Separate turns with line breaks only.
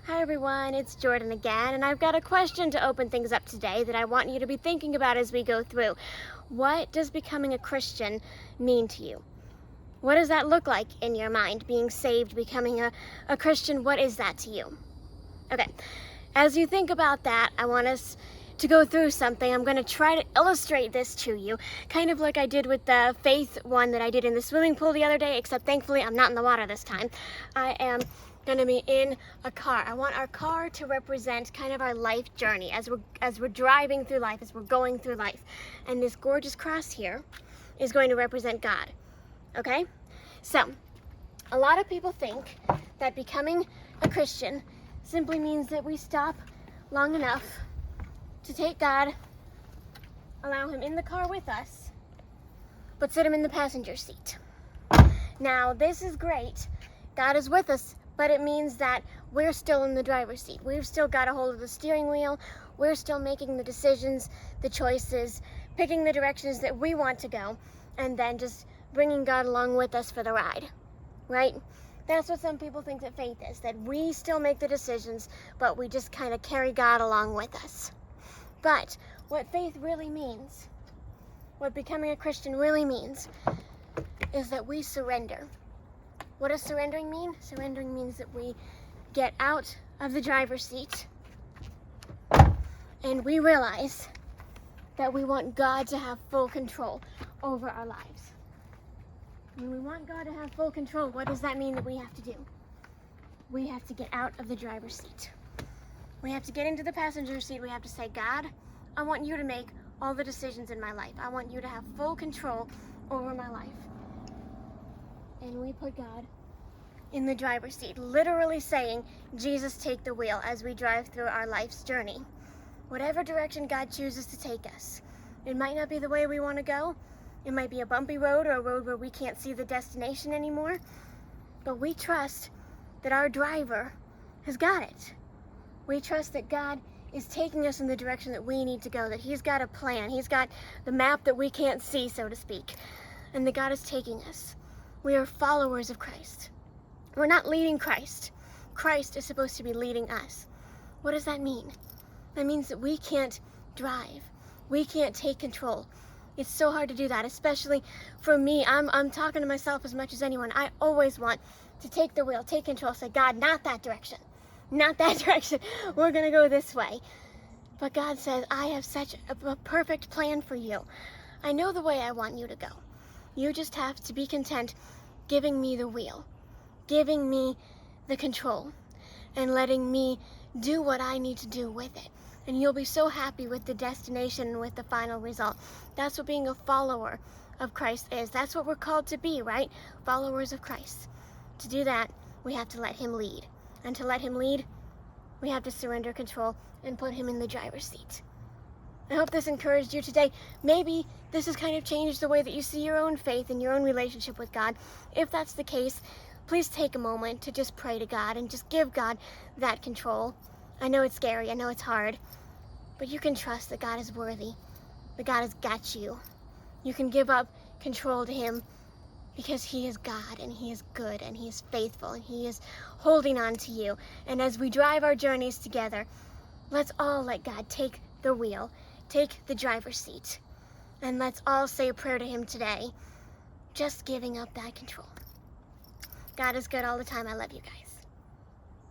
Hi everyone, it's Jordan again, and I've got a question to open things up today that I want you to be thinking about as we go through. What does becoming a Christian mean to you? What does that look like in your mind, being saved, becoming a Christian? What is that to you? Okay, as you think about that, I want us to go through something. I'm going to try to illustrate this to you, kind of like I did with the faith one that I did in the swimming pool the other day, except thankfully I'm not in the water this time. I am going to be in a car. I want our car to represent kind of our life journey as we're driving through life, as we're going through life. And this gorgeous cross here is going to represent God. Okay? So, a lot of people think that becoming a Christian simply means that we stop long enough to take God, allow him in the car with us, but sit him in the passenger seat. Now, this is great. God is with us, but it means that we're still in the driver's seat. We've still got a hold of the steering wheel. We're still making the decisions, the choices, picking the directions that we want to go, and then just bringing God along with us for the ride, right? That's what some people think that faith is, that we still make the decisions, but we just kind of carry God along with us. But what faith really means, what becoming a Christian really means, is that we surrender. What does surrendering mean? Surrendering means that we get out of the driver's seat and we realize that we want God to have full control over our lives. When we want God to have full control, what does that mean that we have to do? We have to get out of the driver's seat. We have to get into the passenger seat. We have to say, God, I want you to make all the decisions in my life. I want you to have full control over my life. And we put God in the driver's seat, literally saying, Jesus, take the wheel as we drive through our life's journey. Whatever direction God chooses to take us. It might not be the way we want to go. It might be a bumpy road or a road where we can't see the destination anymore. But we trust that our driver has got it. We trust that God is taking us in the direction that we need to go, that he's got a plan. He's got the map that we can't see, so to speak, and that God is taking us. We are followers of Christ. We're not leading Christ. Christ is supposed to be leading us. What does that mean? That means that we can't drive. We can't take control. It's so hard to do that, especially for me. I'm talking to myself as much as anyone. I always want to take the wheel, take control, say, God, not that direction. Not that direction. We're going to go this way. But God says, I have such a perfect plan for you. I know the way I want you to go. You just have to be content giving me the wheel, giving me the control, and letting me do what I need to do with it. And you'll be so happy with the destination and with the final result. That's what being a follower of Christ is. That's what we're called to be, right? Followers of Christ. To do that, we have to let him lead. And to let him lead, we have to surrender control and put him in the driver's seat. I hope this encouraged you today. Maybe this has kind of changed the way that you see your own faith and your own relationship with God. If that's the case, please take a moment to just pray to God and just give God that control. I know it's scary, I know it's hard, but you can trust that God is worthy, that God has got you. You can give up control to him because he is God and he is good and he is faithful and he is holding on to you. And as we drive our journeys together, let's all let God take the wheel, take the driver's seat, and let's all say a prayer to him today, just giving up that control. God is good all the time. I love you guys.